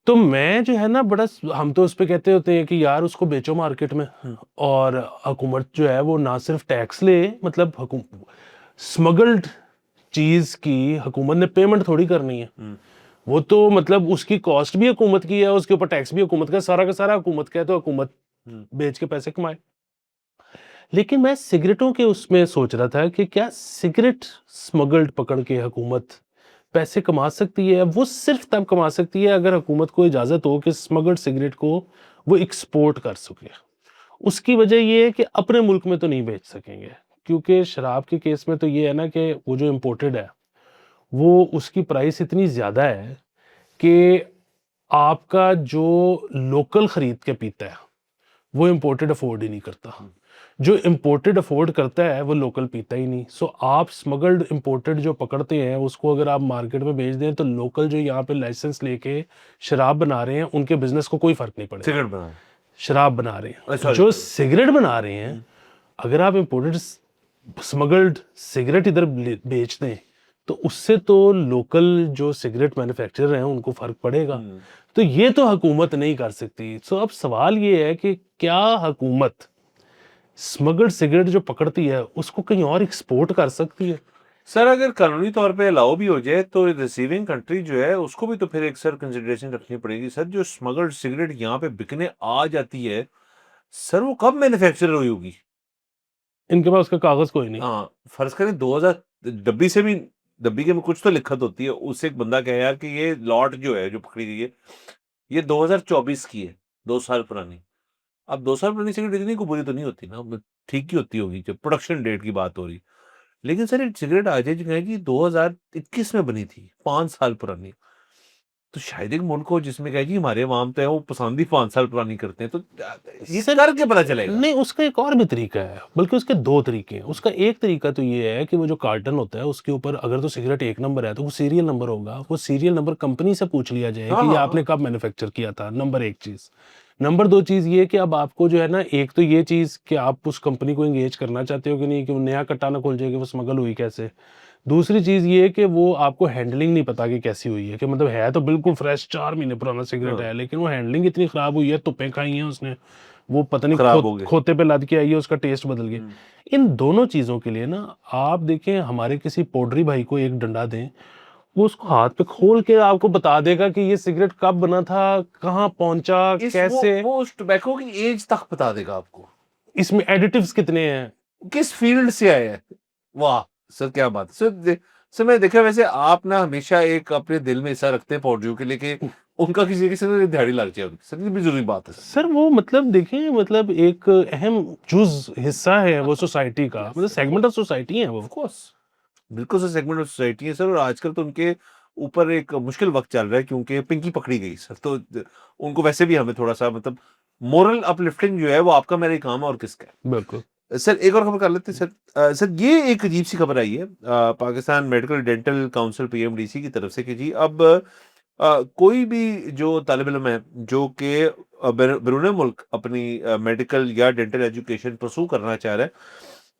तो मैं जो है ना बड़ा हम तो उसपे कहते होते हैं कि यार उसको बेचो मार्केट में, हम्म, और हुकूमत जो है वो ना सिर्फ टैक्स ले, मतलब स्मगल्ड चीज़ की हुकूमत ने पेमेंट थोड़ी करनी है। हम्म, वो तो मतलब उसकी कॉस्ट भी हुकूमत की है, उसके ऊपर टैक्स भी हुकूमत का, सारा का सारा हुकूमत का है, तो हुकूमत हम्म, बेच के पैसे कमाए। लेकिन मैं सिगरेटों के उसमें सोच रहा था कि क्या सिगरेट स्मगल्ड पकड़ के हुकूमत पैसे कमा सकती है? वो सिर्फ तब कमा सकती है अगर हुकूमत को इजाज़त हो कि स्मगल्ड सिगरेट को वो एक्सपोर्ट कर सके। उसकी वजह ये है कि अपने मुल्क में तो नहीं बेच सकेंगे, क्योंकि शराब के केस में तो ये है ना कि वो जो इम्पोर्टेड है, वो उसकी प्राइस इतनी ज़्यादा है कि आपका जो लोकल खरीद के पीता है, वो इम्पोर्टेड अफोर्ड ही नहीं करता। हम्म, जो इम्पोर्टेड अफोर्ड करता है, वो लोकल पीता ही नहीं। सो आप स्मगल्ड इम्पोर्टेड जो पकड़ते हैं, उसको अगर आप मार्केट में बेच दें, तो लोकल जो यहाँ पे लाइसेंस लेके शराब बना रहे हैं, उनके बिज़नेस को कोई फ़र्क नहीं पड़ेगा। सिगरेट बना शराब बना रहे हैं। सॉरी। जो सिगरेट बना रहे हैं, अगर आप इम्पोर्टेड स्मगल्ड सिगरेट इधर बेच दें, तो उससे तो लोकल जो सिगरेट मैन्युफैक्चरर हैं उनको फर्क पड़ेगा। तो ये तो हुकूमत नहीं कर सकती। सो अब सवाल ये है कि क्या हुकूमत स्मगल्ड सिगरेट जो पकड़ती है उसको कहीं और एक्सपोर्ट कर सकती है? सर अगर कानूनी तौर पे अलाउ भी हो जाए तो रिसीविंग कंट्री जो है उसको भी तो फिर एक सर कंसिडरेशन रखनी पड़ेगी सर, जो स्मगल्ड सिगरेट यहाँ पे बिकने आ जाती है सर वो कब मैन्युफैक्चर हुई होगी। इनके पास उसका कागज कोई नहीं। हाँ, फर्ज करें 2000 डब्बी से भी, डब्बी के में कुछ तो लिखत होती है, उससे एक बंदा कहे यार कि ये लॉट जो है जो पकड़ी गई है ये 2024 की है, 2 साल पुरानी। अब 2 साल पुरानी सिगरेट इतनी को बुरी तो नहीं होती ना, ठीक ही होती होगी जब प्रोडक्शन डेट की बात हो रही। लेकिन सर एक सिगरेट आज जो है कि 2021 में बनी थी, 5 साल पुरानी। तो शायद एक मुल्क हो जिसमें कहे जी हमारे अवाम तो है वो पसंद ही 5 साल पुरानी करते हैं, तो ये सर करके पता चलेगा। नहीं, उसका एक और भी तरीका है, बल्कि उसके 2 तरीके हैं। उसका एक तरीका तो ये है कि वो जो कार्टन होता है उसके ऊपर अगर तो सिगरेट 1 नंबर है तो वो सीरियल नंबर होगा। वो सीरियल नंबर कंपनी से पूछ लिया जाए हाँ कि ये हाँ आपने कब मैन्युफैक्चर किया था, नंबर 1 चीज़। नंबर 2 चीज़ ये कि अब आपको जो है ना, एक तो ये चीज़ कि आप उस कंपनी को एंगेज करना चाहते हो कि नहीं, कि वो नया कट्टा ना खुल जाए कि वो स्मगल हुई कैसे। दूसरी चीज़ ये है कि वो आपको हैंडलिंग नहीं पता कि कैसी हुई है, कि मतलब है तो बिल्कुल फ्रेश 4 महीने पुराना सिगरेट हाँ, है, लेकिन वो हैंडलिंग इतनी ख़राब हुई है, तुप्पें खाई हैं उसने, वो पता नहीं खराब हो गए। खोते पे लद के आई है, उसका टेस्ट बदल गया। हुँ। इन दोनों चीज़ों के लिए ना आप देखें, हमारे किसी पोड्री भाई को एक डंडा दें, वो उसको हाथ पे खोल के आपको बता देगा कि ये सिगरेट कब बना था, कहाँ पहुँचा, इस कैसे, वो उस टोबैको की एज तक बता देगा आपको। इसमें एडिटिव्स कितने हैं। किस फ़ील्ड से आया है। वाह! सर क्या बात है। सर मैंने देखा वैसे आप ना हमेशा एक अपने दिल में हिस्सा रखते हैं पौधों के लिए कि उनका किसी से ना दिहाड़ी लग जाए उनकी। सर ये भी ज़रूरी बात है सर। सर वो मतलब देखें, मतलब एक अहम जुज़ हिस्सा है वो सोसाइटी का, यस मतलब सर, सेगमेंट ऑफ सोसाइटी है ऑफ़ वो। कोर्स। बिल्कुल सर सेगमेंट ऑफ सोसाइटी है सर और आजकल तो उनके ऊपर एक मुश्किल वक़्त चल रहा है क्योंकि पिंकी पकड़ी गई सर। तो उनको वैसे भी हमें थोड़ा-सा मतलब मोरल अपलिफ्टिंग जो है वो आपका मेरा ही काम है और किसका है। बिल्कुल। सर एक और खबर कर लेते हैं सर। सर ये एक अजीब-सी खबर आई है Pakistan medical dental council PMDC की तरफ से कि जी अब कोई भी जो तालिब इल्म है जो कि बैरून मुल्क अपनी मेडिकल या डेंटल एजुकेशन परस्यू करना चाह रहा है,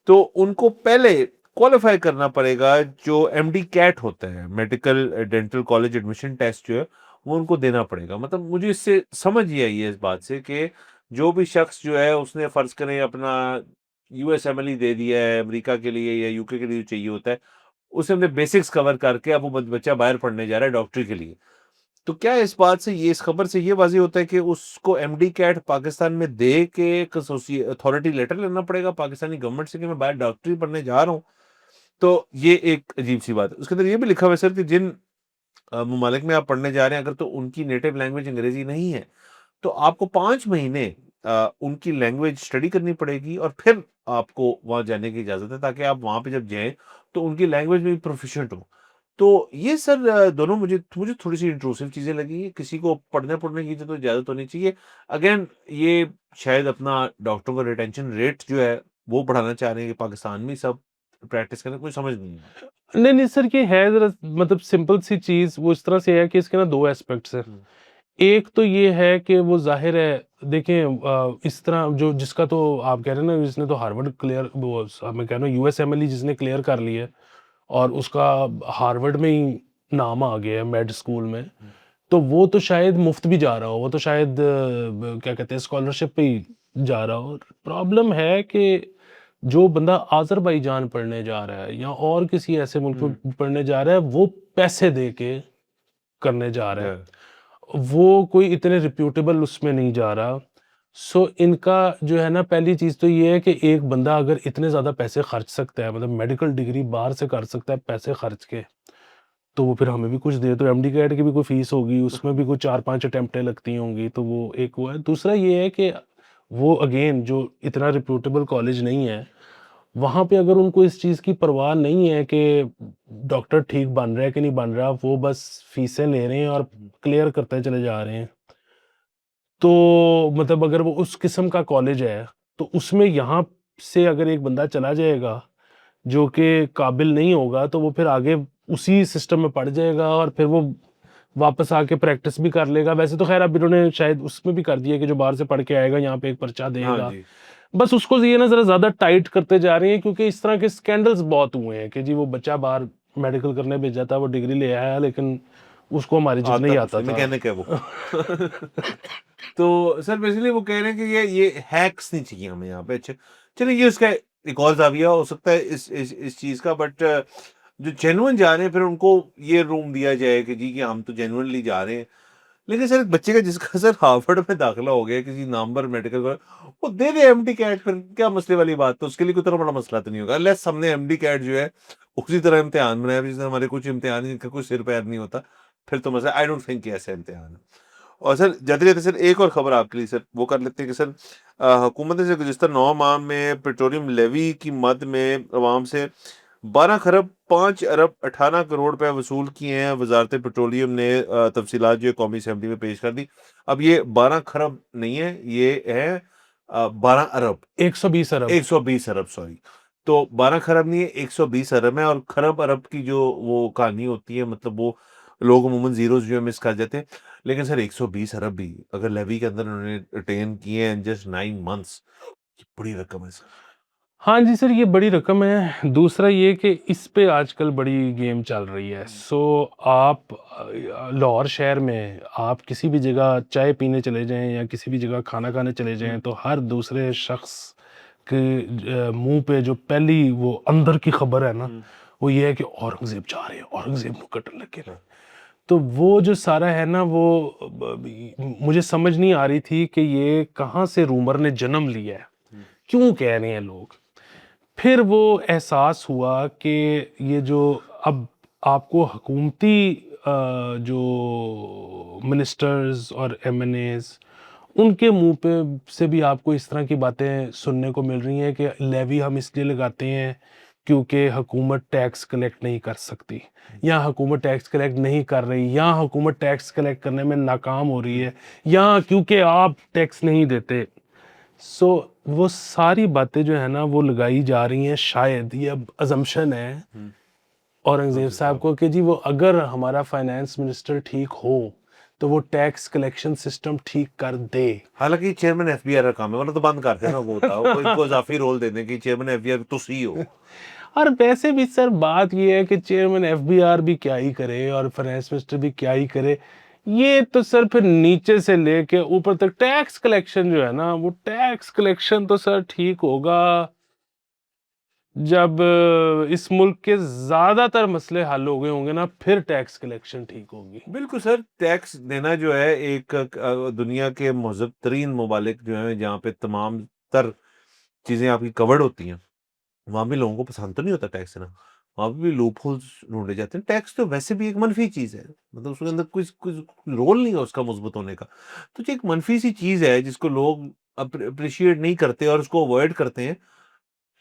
तो उनको पहले क्वालिफ़ाई करना पड़ेगा जो एमडी कैट होता है, medical dental college admission test जो है, वो उनको देना पड़ेगा। मतलब मुझे इससे समझ ये आई है इस बात से कि जो भी शख्स जो है उसने फ़र्ज़ करें अपना यूएसएमएल दे दिया है अमेरिका के लिए या यूके के लिए जो चाहिए होता है, उसे हमने बेसिक्स कवर करके अब वो बच्चा बाहर पढ़ने जा रहा है डॉक्टरी के लिए। तो क्या इस बात से ये इस खबर से ये वाज़िह होता है कि उसको एमडी कैट पाकिस्तान में दे के एक अथॉरिटी लेटर लेना पड़ेगा पाकिस्तानी गवर्नमेंट से कि मैं बाहर डॉक्टरी पढ़ने जा रहा हूँ? तो ये एक अजीब-सी बात है। उसके अंदर ये भी लिखा हुआ है सर कि जिन ममालिक में आप पढ़ने जा रहे हैं अगर तो उनकी नेटिव लैंग्वेज अंग्रेज़ी नहीं है, तो आपको 5 महीने उनकी लैंग्वेज स्टडी करनी पड़ेगी और फिर आपको वहाँ जाने की इजाज़त है ताकि आप वहाँ पे जब जाएँ, तो उनकी लैंग्वेज में भी प्रोफिशिएंट हो। तो ये सर दोनों मुझे मुझे थोड़ी-सी इंट्रूसिव चीज़ें लगी। किसी को पढ़ने-पुढ़ने की तो इजाज़त होनी चाहिए। अगेन ये शायद अपना डॉक्टरों का रिटेंशन रेट जो है, वो बढ़ाना चाह रहे हैं कि पाकिस्तान में ही सब प्रैक्टिस करें, कुछ समझ नहीं है। नहीं, नहीं सर, ये है ज़रा मतलब सिंपल सी चीज़, वो इस तरह से है कि इसके ना 2 एस्पेक्ट्स हैं। हुँ, एक तो ये है कि वो ज़ाहिर है, देखें इस तरह जो जिसका तो आप कह रहे हैं ना, जिसने तो हार्वर्ड क्लियर, वो मैं कह रहा हूँ यूएसएमएल जिसने क्लियर कर लिया है और उसका हार्वर्ड में ही नाम आ गया है मेड स्कूल में, हुँ, तो वो तो शायद मुफ्त भी जा रहा हो, वो तो शायद क्या कहते हैं, स्कॉलरशिप पे ही जा रहा हो। प्रॉब्लम है कि जो बंदा आज़रबाईजान पढ़ने जा रहा है या और किसी ऐसे मुल्क हुँ, में पढ़ने जा रहा है, वो पैसे दे के करने जा रहा है। या वो कोई इतने रिप्यूटेबल उसमें नहीं जा रहा। सो इनका जो है ना, पहली चीज़ तो ये है कि एक बंदा अगर इतने ज़्यादा पैसे खर्च सकता है, मतलब मेडिकल डिग्री बाहर से कर सकता है पैसे खर्च के, तो वो फिर हमें भी कुछ दे। तो एमडी कैट की भी कोई फीस होगी, उसमें भी कोई 4-5 अटेम्प्टें लगती होंगी, तो वो एक वो है। दूसरा ये है कि वो अगेन जो इतना रिप्यूटेबल कॉलेज नहीं है, वहाँ पे अगर उनको इस चीज़ की परवाह नहीं है कि डॉक्टर ठीक बन रहा है कि नहीं बन रहा, वो बस फीसें ले रहे हैं और हुँ, क्लियर करते चले जा रहे हैं। तो मतलब अगर वो उस किस्म का कॉलेज है, तो उसमें यहाँ से अगर एक बंदा चला जाएगा, जो कि काबिल नहीं होगा, तो वो फिर आगे उसी सिस्टम में पड़ जाएगा और फिर वो वापस आके प्रैक्टिस भी कर लेगा। वैसे तो ख़ैर अब इन्होंने शायद उसमें भी कर दिया कि जो बाहर से पढ़ के आएगा, यहाँ पे एक पर्चा हाँ देगा। जी। बस उसको ये ना ज़रा ज़्यादा टाइट करते जा रहे हैं, क्योंकि इस तरह के स्कैंडल्स बहुत हुए हैं कि जी वो बच्चा बाहर मेडिकल करने भेजा था, वो डिग्री ले आया, लेकिन उसको हमारे जितना आता ही कुछ आता नहीं, था। मैकेनिक है वो। तो सर बेसिकली वो कह रहे हैं कि ये हैक्स नहीं चाहिए हमें यहाँ पे। अच्छा, चलिए ये उसका एक और ज़ाविया हो सकता है इस चीज़ का बट जो जेन्युइन जा रहे हैं फिर उनको ये रूम दिया जाए कि जी कि हम तो जेन्युइनली जा रहे हैं। लेकिन सर एक बच्चे का जिसका सर हार्वर्ड में दाखिला हो गया किसी नामवर मेडिकल कॉलेज, वो दे दे एमडी कैट फिर क्या मसले वाली बात, तो उसके लिए कोई इतना बड़ा मसला तो नहीं होगा अनलेस हमने एमडी कैट जो है उसी तरह इम्तिहान बनाया जिससे हमारे कुछ इम्तिहान हैं जिनका कोई सिर पैर नहीं होता, फिर तो मसला आई डोंट थिंक कि ऐसा इम्तिहान है। और सर जाते-जाते सर एक और खबर आपके लिए सर वो कर लेते हैं कि सर हुकूमत ने गुज़िश्ता 9 माह में पेट्रोलियम लेवी की मद में अवाम से 12 खरब 5 अरब 18 करोड़ रुपए वसूल किए हैं। वज़ारत पेट्रोलियम ने तफ़सीलात जो है कौमी असेंबली में पेश कर दी। अब ये 12 खरब नहीं है, ये है 12 अरब, 120 अरब। 120 अरब सॉरी। तो 12 खरब नहीं है, 120 अरब है और खरब अरब की जो वो कहानी होती है मतलब वो लोग अमूमन ज़ीरोज़ जो है मिस कर जाते हैं। लेकिन सर 120 अरब भी अगर लेवी के अंदर उन्होंने रिटेन किए हैं इन जस्ट 9 मंथ्स, ये बड़ी रकम है सर। हाँ जी सर, ये बड़ी रकम है। दूसरा ये कि इस पे आजकल बड़ी गेम चल रही है। सो आप लाहौर शहर में आप किसी भी जगह चाय पीने चले जाएँ या किसी भी जगह खाना खाने चले जाएँ, तो हर दूसरे शख्स के मुँह पे जो पहली वो अंदर की खबर है ना, वो ये है कि औरंगज़ेब जा रहे हैं, औरंगज़ेब को कत्ल लगे हैं। तो वो जो सारा है ना, वो मुझे समझ नहीं आ रही थी कि ये कहाँ से रूमर ने जन्म लिया है, क्यों कह रहे हैं लोग। फिर वो एहसास हुआ कि ये जो अब आपको हुकूमती जो मिनिस्टर्स और एमएनएज़ उनके मुँह पे से भी आपको इस तरह की बातें सुनने को मिल रही हैं कि लेवी हम इसलिए लगाते हैं क्योंकि हुकूमत टैक्स कलेक्ट नहीं कर सकती, या हुकूमत टैक्स कलेक्ट नहीं कर रही, या हुकूमत टैक्स कलेक्ट करने में नाकाम हो रही है, या क्योंकि आप टैक्स नहीं देते। सो वो सारी बातें जो है ना वो लगाई जा रही हैं, शायद ये अब अजम्पशन है औरंगज़ेब साहब को कि जी वो अगर हमारा फाइनेंस मिनिस्टर ठीक हो तो वो टैक्स कलेक्शन सिस्टम ठीक कर दे। हालांकि चेयरमैन एफबीआर का काम है, वरना तो बंद कर देना, वो होता है कोई इनको इजाफी रोल दे दें कि चेयरमैन एफबीआर तो सी हो। और वैसे भी सर बात ये है कि चेयरमैन एफबीआर भी क्या ही करे और फाइनेंस मिनिस्टर भी क्या ही करे, ये तो सर फिर नीचे से लेके ऊपर तक टैक्स कलेक्शन जो है ना, वो टैक्स कलेक्शन तो सर ठीक होगा जब इस मुल्क के ज्यादातर मसले हल हो गए होंगे ना, फिर टैक्स कलेक्शन ठीक होगी। बिल्कुल सर, टैक्स देना जो है एक दुनिया के महज़ब तरीन ममालिक जो है जहाँ पे तमाम तर चीजें आपकी कवर्ड होती हैं, वहां भी लोगों को पसंद तो नहीं होता टैक्स देना। वहां पे भी लूप होल्स ढूंढे जाते हैं। टैक्स तो वैसे भी एक मनफी चीज है, मतलब उसके अंदर कुछ कुछ रोल नहीं है उसका मुस्बत होने का। तो जो एक मनफी सी चीज है जिसको लोग अप्रिशिएट नहीं करते और उसको अवॉइड करते हैं,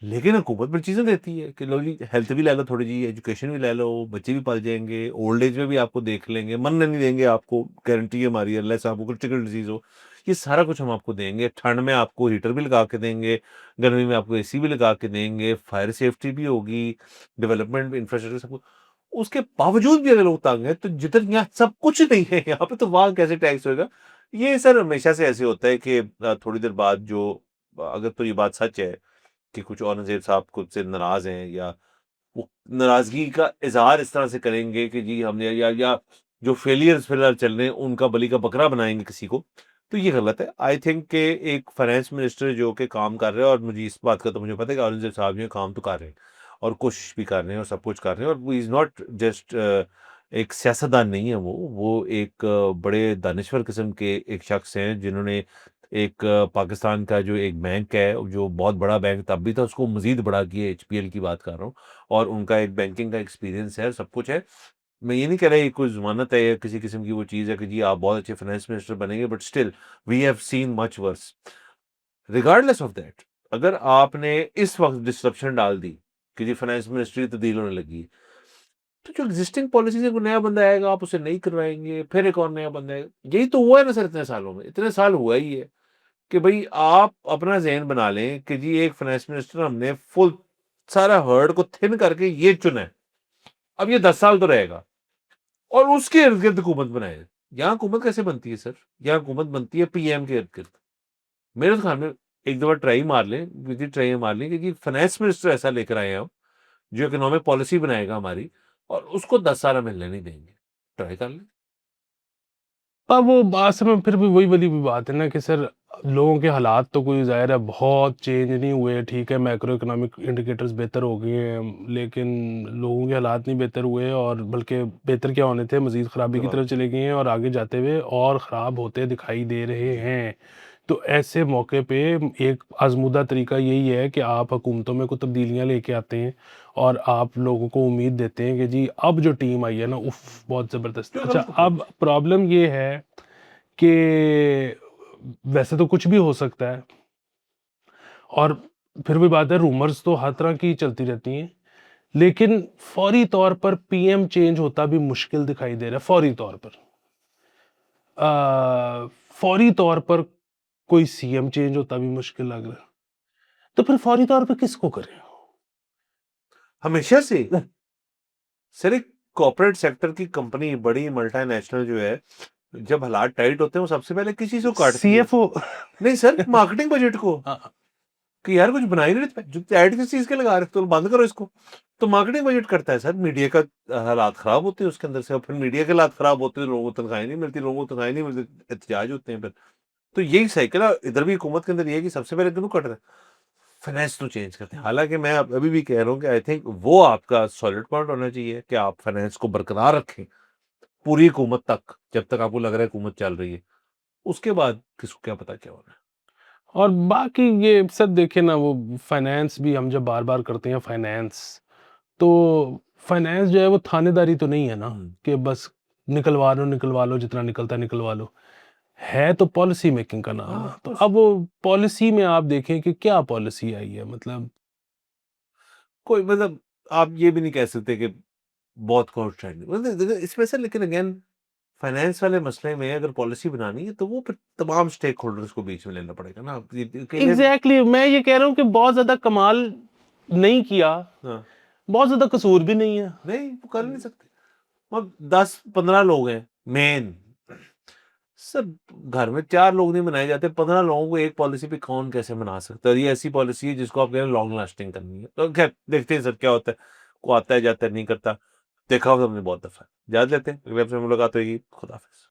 लेकिन हुकूमत बड़ी चीज़ें देती है कि लो जी हेल्थ भी ले लो, थोड़ी जी एजुकेशन भी ले लो, बच्चे भी पल जाएंगे, ओल्ड एज में भी आपको देख लेंगे, मरने नहीं देंगे आपको, गारंटी है हमारी, अनलेस आपको क्रिटिकल डिजीज हो। ये सारा कुछ हम आपको देंगे, ठंड में आपको हीटर भी लगा के देंगे, गर्मी में आपको एसी भी लगा के देंगे, फायर सेफ्टी भी होगी, डेवलपमेंट इंफ्रास्ट्रक्चर सब कुछ। उसके बावजूद भी अगर लोग तंग है, तो जिधर यहाँ सब कुछ नहीं है यहाँ पे, तो वहां कैसे टैक्स होगा? ये सर हमेशा से ऐसे होता है कि थोड़ी देर बाद जो, अगर तो ये बात सच है कि कुछ औरंगज़ेब साहब खुद से नाराज़ हैं, या वो नाराज़गी का इज़हार इस तरह से करेंगे कि जी हमने, या जो फेलियर्स फिलहाल चल रहे हैं उनका बलि का बकरा बनाएँगे किसी को, तो ये गलत है। आई थिंक कि एक फाइनेंस मिनिस्टर जो कि काम कर रहे हैं, और मुझे इस बात का तो मुझे पता है कि औरंगज़ेब साहब जो है काम तो कर रहे हैं और कोशिश भी कर रहे हैं और सब कुछ कर रहे हैं, और वो इज़ नॉट जस्ट एक सियासतदान नहीं है वो एक बड़े दानिश्वर किस्म के एक शख्स हैं जिन्होंने एक पाकिस्तान का जो एक बैंक है, जो बहुत बड़ा बैंक तब भी था, उसको मज़ीद बड़ा किया, एचपीएल की बात कर रहा हूँ, और उनका एक बैंकिंग का एक्सपीरियंस है, सब कुछ है। मैं ये नहीं कह रहा ये कोई ज़मानत है या किसी किस्म की वो चीज़ है कि जी आप बहुत अच्छे फाइनेंस मिनिस्टर बनेंगे, but still we have seen much worse. Regardless of that, अगर आपने इस वक़्त डिसरप्शन डाल दी कि जी फाइनेंस मिनिस्ट्री तब्दील होने लगी, तो जो एक्जिस्टिंग पॉलिसीज़ है, कोई नया बंदा आएगा, आप उसे नहीं करवाएँगे, फिर एक और नया बंदा आएगा। यही तो हुआ है ना सर इतने सालों में, इतने साल हुआ ही है। कि भई आप अपना ज़हन बना लें कि जी एक फाइनेंस मिनिस्टर हमने फुल सारा हर्ड को थिन करके ये चुना है। अब ये 10 साल तो रहेगा और उसके इर्द-गिर्द हुकूमत बनाए। यहाँ हुकूमत कैसे बनती है सर? यहाँ हुकूमत बनती है पीएम के इर्द-गिर्द। मेरे तो ख़्याल में एक दफ़ा ट्राई मार लें, विज़िट ट्राई मार लें कि जी फाइनेंस मिनिस्टर ऐसा लेकर आए हैं हम, जो इकोनॉमिक पॉलिसी बनाएगा हमारी, और उसको 10 साल हम हिलने नहीं देंगे। ट्राई कर लें। अब वो असल में फिर भी वही वाली भी बात है ना कि सर लोगों के हालात तो कोई ज़ाहिर है बहुत चेंज नहीं हुए, ठीक है मैक्रो इकोनॉमिक इंडिकेटर्स बेहतर हो गए हैं, लेकिन लोगों के हालात नहीं बेहतर हुए, और बल्कि बेहतर क्या होने थे, मज़ीद ख़राबी की जवाब तरफ चले गए हैं और आगे जाते हुए और ख़राब होते दिखाई दे रहे जी। हैं। तो ऐसे मौके पे एक आज़मूदा तरीका यही है कि आप हुकूमतों में कुछ तब्दीलियाँ लेके आते हैं और आप लोगों को उम्मीद देते हैं कि जी अब जो टीम आई है ना, उफ़ बहुत ज़बरदस्त। जो अच्छा, गलत अब अप्रोच। प्रॉब्लम ये है कि वैसे तो कुछ भी हो सकता है, और फिर भी बात है, रूमर्स तो हर तरह की चलती रहती हैं, लेकिन फौरी तौर पर पीएम चेंज होता भी मुश्किल दिखाई दे रहा है, फौरी तौर पर। फौरी तौर पर कोई सीएम चेंज होता भी मुश्किल लग रहा है। तो फिर फौरी तौर पे किसको करें? हमेशा से सर एक कॉर्पोरेट सेक्टर की कंपनी, बड़ी मल्टीनेशनल जो है, जब हालात टाइट होते हैं वो सबसे पहले किस चीज़ को काटती है? सीएफओ। नहीं सर, मार्केटिंग बजट को। हाँ, कि यार कुछ बना ही नहीं रहे, जो ऐड किस चीज़ के लगा रहे हो, तो बंद करो इसको। तो मार्केटिंग बजट करता है सर, मीडिया का हालात ख़राब होते हैं उसके अंदर से, और फिर मीडिया के हालात ख़राब होते हैं, लोगों को तनख्वाहें नहीं मिलती, लोगों को तनख्वाहें नहीं मिलती, एहतजाज होते हैं फिर। तो यही साइकिल है, इधर भी हुकूमत के अंदर ये है कि सबसे पहले क्यों कट रहा है? फाइनेंस तो चेंज करते हैं। हालाँकि मैं अभी भी कह रहा हूँ कि आई थिंक वो आपका सॉलिड पॉइंट होना चाहिए कि आप फाइनेंस को बरकरार रखें, पूरी हुकूमत तक, जब तक आपको लग रहा है हुकूमत चल रही है। उसके बाद किसको क्या पता क्या होना है। और बाकी ये सब देखें ना, वो फाइनेंस भी हम जब बार-बार करते हैं फाइनेंस, तो फाइनेंस जो है वो थानेदारी तो नहीं है ना, हुँ। कि बस निकलवा लो, जितना निकलता है निकलवा लो। है तो पॉलिसी मेकिंग का नाम हाँ, है। ऑफ तो कोर्स। अब वो पॉलिसी में आप देखें कि क्या पॉलिसी आई है, मतलब कोई मतलब आप ये भी नहीं कह सकते कि बहुत कॉन्स्टेंट मतलब देखो इसमें से, लेकिन अगेन फाइनेंस वाले मसले में अगर पॉलिसी बनानी है तो वो फिर तमाम स्टेक होल्डर्स को बीच में लेना पड़ेगा ना, आप ये अकेले। एग्ज़ैक्टली मैं ये कह रहा हूँ कि बहुत ज़्यादा कमाल नहीं किया, हाँ, बहुत ज़्यादा कसूर भी नहीं है। नहीं वो कर नहीं सकते। अब 10-15 लोग हैं मेन, सर घर में 4 लोग नहीं बनाए जाते, 15 लोगों को एक पॉलिसी पे कौन कैसे बना सकता है? और ये ऐसी पॉलिसी है जिसको आप कह रहे हैं लॉन्ग लास्टिंग करनी है। तो खैर देखते हैं सर क्या होता है। को आता है, जाता है, नहीं करता। देखा होगा हमने बहुत दफ़ा। इजाज़त लेते हैं, अगले हफ्ते मुलाकात होएगी। खुदा हाफ़िज़।